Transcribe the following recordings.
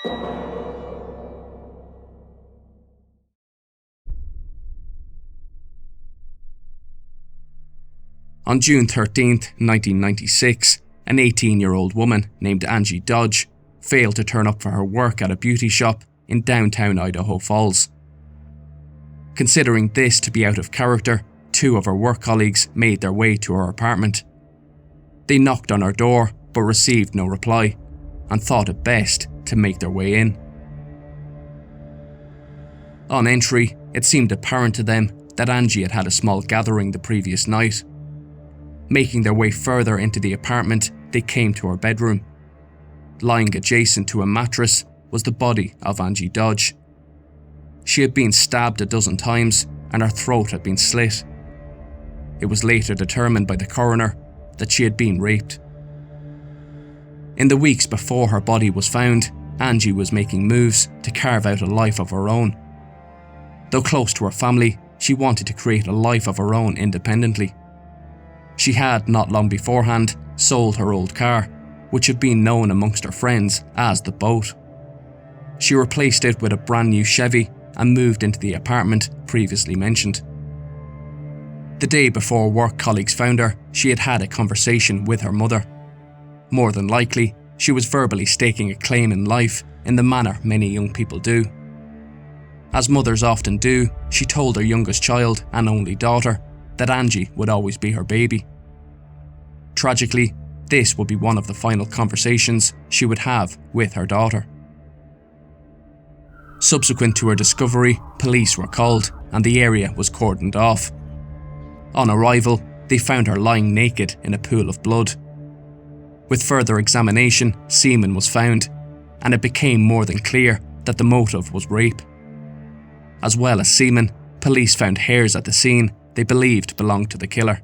On June 13th, 1996, an 18-year-old woman named Angie Dodge failed to turn up for her work at a beauty shop in downtown Idaho Falls. Considering this to be out of character, two of her work colleagues made their way to her apartment. They knocked on her door but received no reply and thought it best to make their way in. On entry, it seemed apparent to them that Angie had had a small gathering the previous night. Making their way further into the apartment, they came to her bedroom. Lying adjacent to a mattress was the body of Angie Dodge. She had been stabbed a dozen times and her throat had been slit. It was later determined by the coroner that she had been raped. In the weeks before her body was found, Angie was making moves to carve out a life of her own. Though close to her family, she wanted to create a life of her own independently. She had, not long beforehand, sold her old car, which had been known amongst her friends as the Boat. She replaced it with a brand new Chevy and moved into the apartment previously mentioned. The day before work colleagues found her, she had had a conversation with her mother. More than likely, she was verbally staking a claim in life in the manner many young people do. As mothers often do, she told her youngest child and only daughter that Angie would always be her baby. Tragically, this would be one of the final conversations she would have with her daughter. Subsequent to her discovery, police were called and the area was cordoned off. On arrival, they found her lying naked in a pool of blood. With further examination, semen was found, and it became more than clear that the motive was rape. As well as semen, police found hairs at the scene they believed belonged to the killer.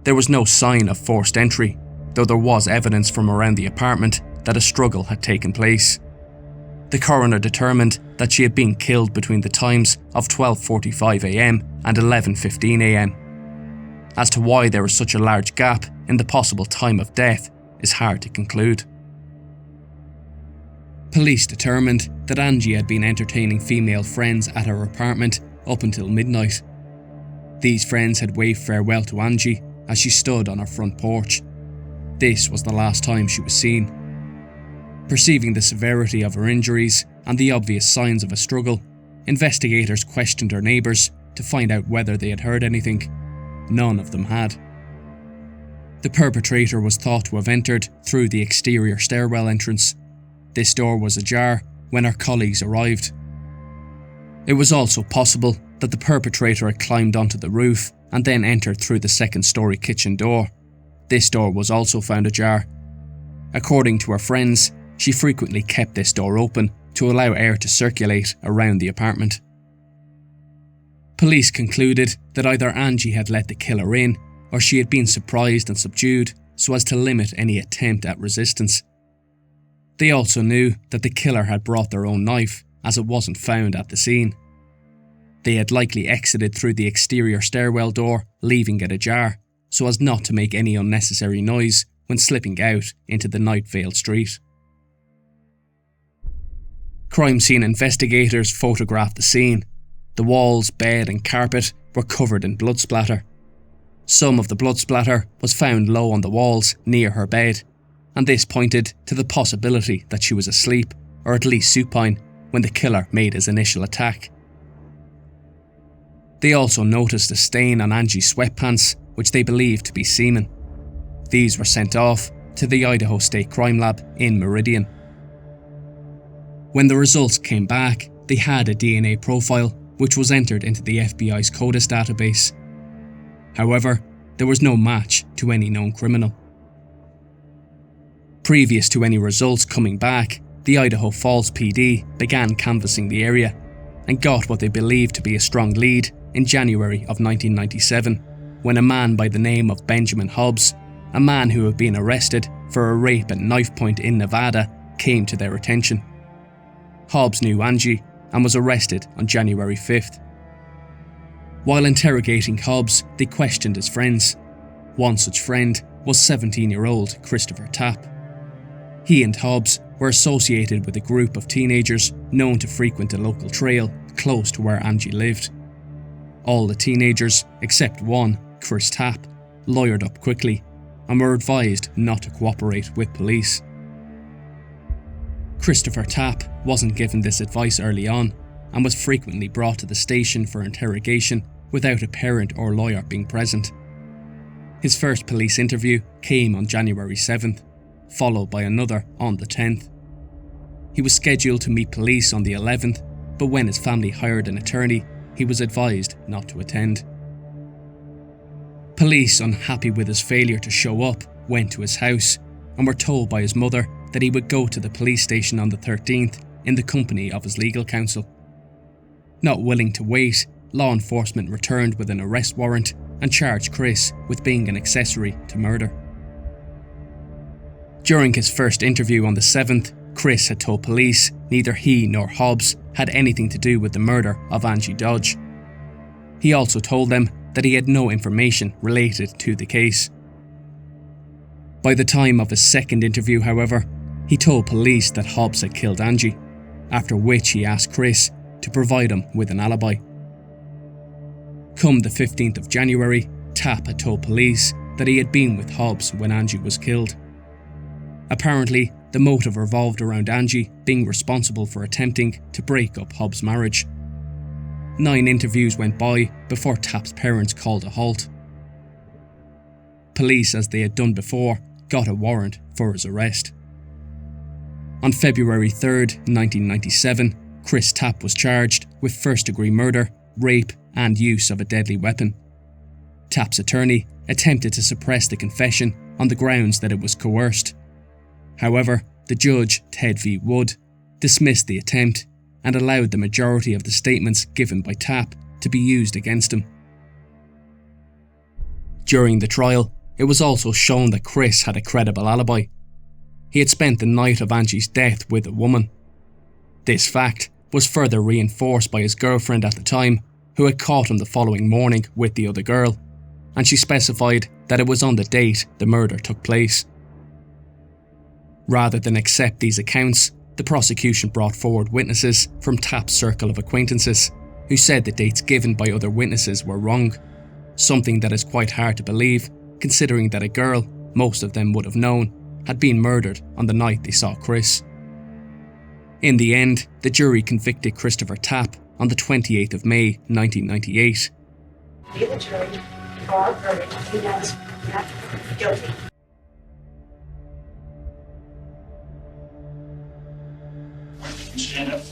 There was no sign of forced entry, though there was evidence from around the apartment that a struggle had taken place. The coroner determined that she had been killed between the times of 12:45 a.m. and 11:15 a.m. As to why there was such a large gap in the possible time of death is hard to conclude. Police determined that Angie had been entertaining female friends at her apartment up until midnight. These friends had waved farewell to Angie as she stood on her front porch. This was the last time she was seen. Perceiving the severity of her injuries and the obvious signs of a struggle, investigators questioned her neighbours to find out whether they had heard anything. None of them had. The perpetrator was thought to have entered through the exterior stairwell entrance. This door was ajar when her colleagues arrived. It was also possible that the perpetrator had climbed onto the roof and then entered through the second-story kitchen door. This door was also found ajar. According to her friends, she frequently kept this door open to allow air to circulate around the apartment. Police concluded that either Angie had let the killer in or she had been surprised and subdued so as to limit any attempt at resistance. They also knew that the killer had brought their own knife, as it wasn't found at the scene. They had likely exited through the exterior stairwell door, leaving it ajar, so as not to make any unnecessary noise when slipping out into the night-veiled street. Crime scene investigators photographed the scene. The walls, bed and carpet were covered in blood splatter. Some of the blood splatter was found low on the walls near her bed, and this pointed to the possibility that she was asleep, or at least supine, when the killer made his initial attack. They also noticed a stain on Angie's sweatpants, which they believed to be semen. These were sent off to the Idaho State Crime Lab in Meridian. When the results came back, they had a DNA profile which was entered into the FBI's CODIS database. However, there was no match to any known criminal. Previous to any results coming back, the Idaho Falls PD began canvassing the area and got what they believed to be a strong lead in January of 1997, when a man by the name of Benjamin Hobbs, a man who had been arrested for a rape at knife point in Nevada, came to their attention. Hobbs knew Angie and was arrested on January 5th. While interrogating Hobbs, they questioned his friends. One such friend was 17-year-old Christopher Tapp. He and Hobbs were associated with a group of teenagers known to frequent a local trail close to where Angie lived. All the teenagers, except one, Chris Tapp, lawyered up quickly and were advised not to cooperate with police. Christopher Tapp wasn't given this advice early on and was frequently brought to the station for interrogation without a parent or lawyer being present. His first police interview came on January 7th, followed by another on the 10th. He was scheduled to meet police on the 11th, but when his family hired an attorney, he was advised not to attend. Police, unhappy with his failure to show up, went to his house and were told by his mother that he would go to the police station on the 13th in the company of his legal counsel. Not willing to wait, law enforcement returned with an arrest warrant and charged Chris with being an accessory to murder. During his first interview on the 7th, Chris had told police neither he nor Hobbs had anything to do with the murder of Angie Dodge. He also told them that he had no information related to the case. By the time of his second interview, however, he told police that Hobbs had killed Angie, after which he asked Chris to provide him with an alibi. Come the 15th of January, Tapp had told police that he had been with Hobbs when Angie was killed. Apparently, the motive revolved around Angie being responsible for attempting to break up Hobbs' marriage. 9 interviews went by before Tapp's parents called a halt. Police, as they had done before, got a warrant for his arrest. On February 3rd, 1997, Chris Tapp was charged with first-degree murder, rape and use of a deadly weapon. Tapp's attorney attempted to suppress the confession on the grounds that it was coerced. However, the judge, Ted V. Wood, dismissed the attempt and allowed the majority of the statements given by Tapp to be used against him. During the trial, it was also shown that Chris had a credible alibi. He had spent the night of Angie's death with a woman. This fact was further reinforced by his girlfriend at the time, who had caught him the following morning with the other girl, and she specified that it was on the date the murder took place. Rather than accept these accounts, the prosecution brought forward witnesses from Tapp's circle of acquaintances, who said the dates given by other witnesses were wrong, something that is quite hard to believe, considering that a girl, most of them would have known, had been murdered on the night they saw Chris. In the end, the jury convicted Christopher Tapp on the 28th of May 1998. The jury for verdict unanimous not guilty. Stand up.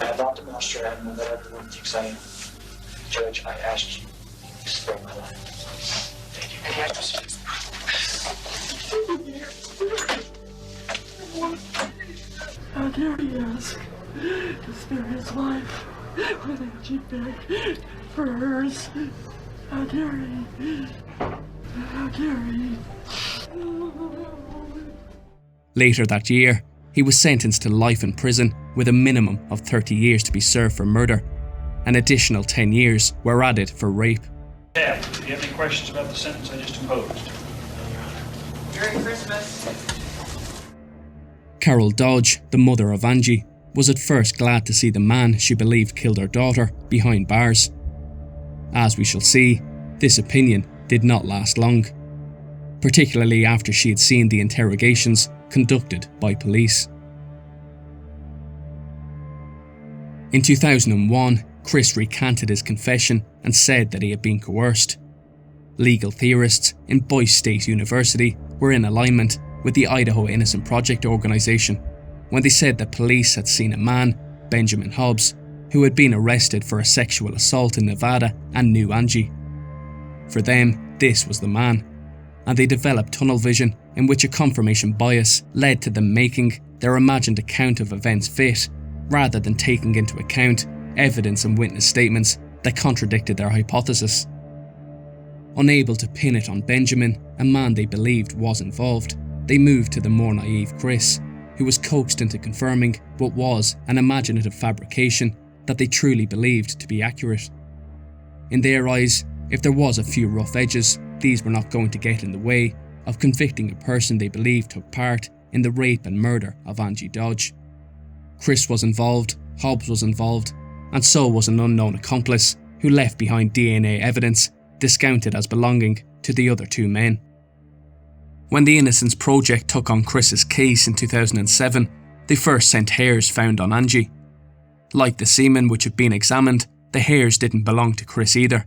I am not the master animal that everyone thinks I am. Judge, I asked you to spare my life. Thank you. How dare he ask to spare his life when Angie begged for hers? How dare he? How dare he? Later that year, he was sentenced to life in prison with a minimum of 30 years to be served for murder. An additional 10 years were added for rape. Yeah, do you have any questions about the sentence I just imposed? Merry Christmas. Carol Dodge, the mother of Angie, was at first glad to see the man she believed killed her daughter behind bars. As we shall see, this opinion did not last long, particularly after she had seen the interrogations conducted by police. In 2001, Chris recanted his confession and said that he had been coerced. Legal theorists in Boise State University were in alignment with the Idaho Innocent Project organization when they said that police had seen a man, Benjamin Hobbs, who had been arrested for a sexual assault in Nevada and knew Angie. For them, this was the man, and they developed tunnel vision in which a confirmation bias led to them making their imagined account of events fit, rather than taking into account evidence and witness statements that contradicted their hypothesis. Unable to pin it on Benjamin, a man they believed was involved, they moved to the more naive Chris, who was coaxed into confirming what was an imaginative fabrication that they truly believed to be accurate. In their eyes, if there was a few rough edges, these were not going to get in the way of convicting a person they believed took part in the rape and murder of Angie Dodge. Chris was involved, Hobbs was involved, and so was an unknown accomplice who left behind DNA evidence discounted as belonging to the other two men. When the Innocence Project took on Chris's case in 2007, they first sent hairs found on Angie. Like the semen which had been examined, the hairs didn't belong to Chris either.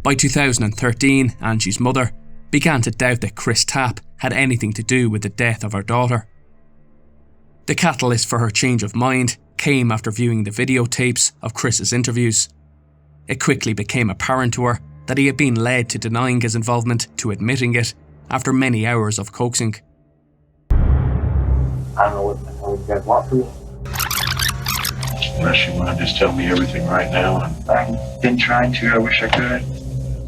By 2013, Angie's mother began to doubt that Chris Tapp had anything to do with the death of her daughter. The catalyst for her change of mind came after viewing the videotapes of Chris's interviews. It quickly became apparent to her that he had been led to denying his involvement to admitting it after many hours of coaxing. I don't know what the hell you guys want from me. Unless you want to just tell me everything right now. I've been trying to. I wish I could.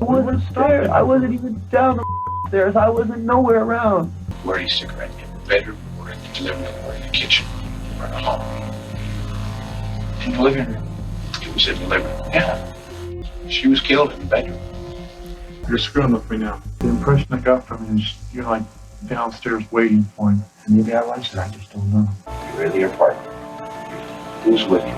I wasn't scared. I wasn't even down the stairs. I wasn't nowhere around. Where do you stick her in? The bedroom, or in the living room, or in the kitchen, or in the hall? In the living room. It was in the living room. Yeah. She was killed in the bedroom. You're screwing with me now. The impression I got from you is you're like downstairs waiting for him. Maybe I was, and I just don't know. You're in the apartment. Who's with you?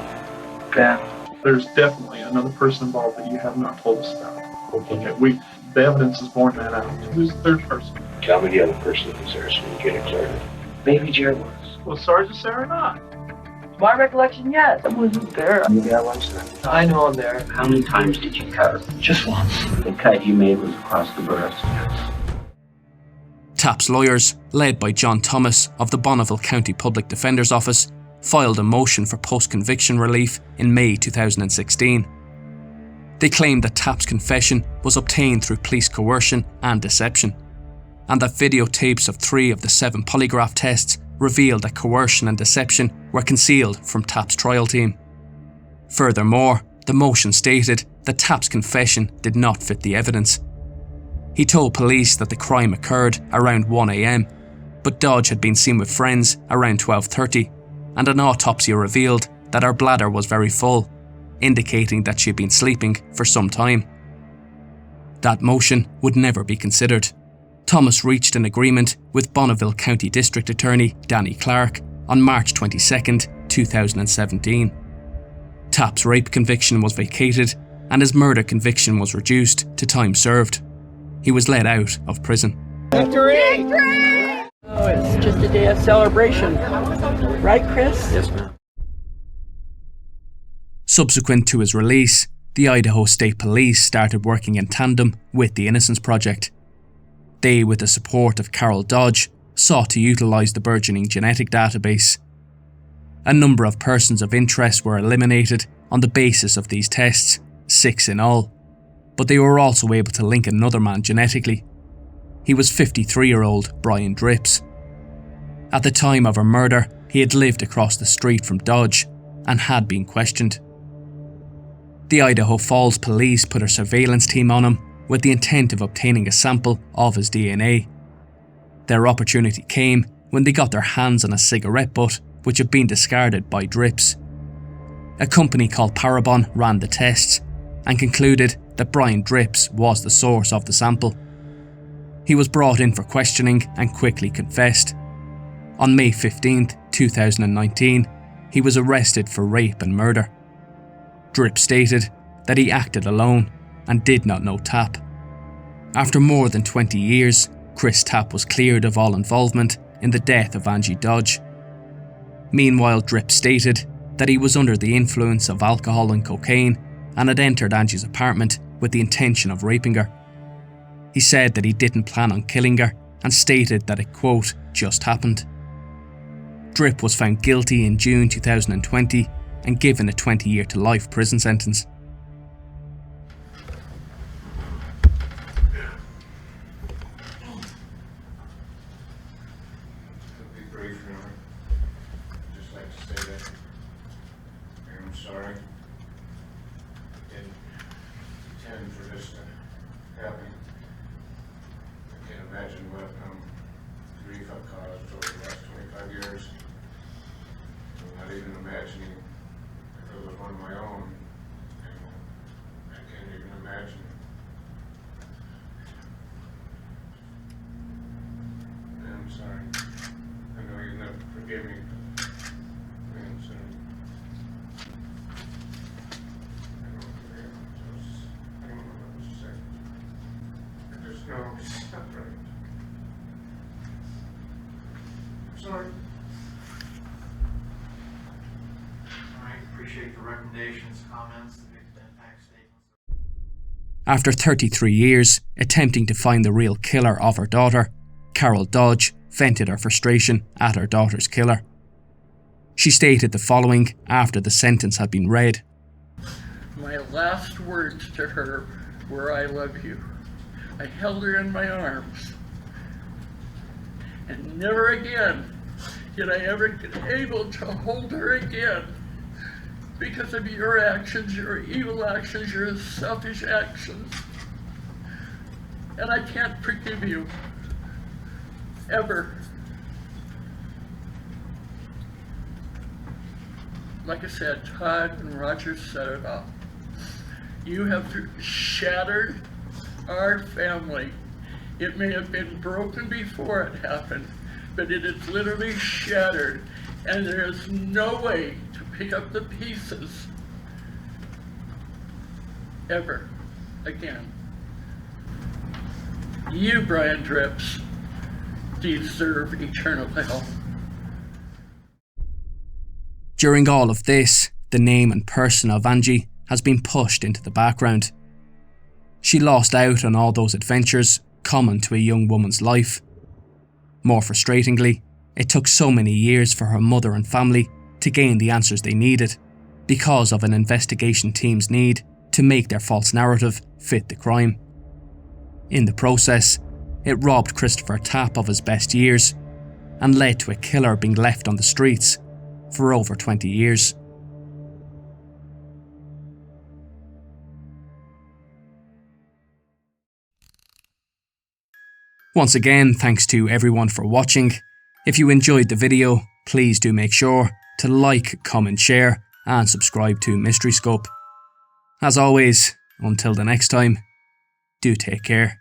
Yeah. There's definitely another person involved that you have not told us about. Okay. The evidence is borne that out. Who's the third person? Tell me the other person who's there so we get it cleared. Maybe Jared was. Well, Sergeant Sarah not. My recollection, yes. I wasn't there. Maybe I was then. I know I'm there. How many times did you cut her? Just once. The cut you made was across the breast. Tapp's lawyers, led by John Thomas of the Bonneville County Public Defender's Office, filed a motion for post-conviction relief in May 2016. They claimed that Tapp's confession was obtained through police coercion and deception, and that videotapes of 3 of the 7 polygraph tests revealed that coercion and deception were concealed from Tapp's trial team. Furthermore, the motion stated that Tapp's confession did not fit the evidence. He told police that the crime occurred around 1 a.m, but Dodge had been seen with friends around 12:30, and an autopsy revealed that her bladder was very full, indicating that she had been sleeping for some time. That motion would never be considered. Thomas reached an agreement with Bonneville County District Attorney Danny Clark on March 22, 2017. Tapp's rape conviction was vacated and his murder conviction was reduced to time served. He was let out of prison. Victory! Oh, it's just a day of celebration. Right, Chris? Yes, ma'am. Subsequent to his release, the Idaho State Police started working in tandem with the Innocence Project. They, with the support of Carol Dodge, sought to utilise the burgeoning genetic database. A number of persons of interest were eliminated on the basis of these tests, 6 in all, but they were also able to link another man genetically. He was 53-year-old Brian Dripps. At the time of her murder, he had lived across the street from Dodge and had been questioned. The Idaho Falls police put a surveillance team on him with the intent of obtaining a sample of his DNA. Their opportunity came when they got their hands on a cigarette butt which had been discarded by Dripps. A company called Parabon ran the tests and concluded that Brian Dripps was the source of the sample. He was brought in for questioning and quickly confessed. On May 15, 2019, he was arrested for rape and murder. Dripps stated that he acted alone and did not know Tapp. After more than 20 years, Chris Tapp was cleared of all involvement in the death of Angie Dodge. Meanwhile, Dripps stated that he was under the influence of alcohol and cocaine and had entered Angie's apartment with the intention of raping her. He said that he didn't plan on killing her and stated that it, quote, just happened. Dripps was found guilty in June 2020 and given a 20-year to life prison sentence. Sorry. Didn't intend for this to happen. I can't imagine what grief I've caused over the last 25 years. I'm not even imagining if it was one of my own. I can't even imagine. appreciate the recommendations, comments, and impact statements. After 33 years attempting to find the real killer of her daughter, Carol Dodge vented her frustration at her daughter's killer. She stated the following after the sentence had been read. My last words to her were, "I love you." I held her in my arms. And never again did I ever get able to hold her again because of your actions, your evil actions, your selfish actions. And I can't forgive you. Ever. Like I said, Todd and Roger said it all. You have shattered our family. It may have been broken before it happened, but it is literally shattered, and there is no way to pick up the pieces ever again. You, Brian Drips, deserve eternal hell. During all of this, the name and person of Angie has been pushed into the background. She lost out on all those adventures common to a young woman's life. More frustratingly, it took so many years for her mother and family to gain the answers they needed because of an investigation team's need to make their false narrative fit the crime. In the process, it robbed Christopher Tapp of his best years and led to a killer being left on the streets for over 20 years. Once again, thanks to everyone for watching. If you enjoyed the video, please do make sure to like, comment, share, and subscribe to Mystery Scope. As always, until the next time, do take care.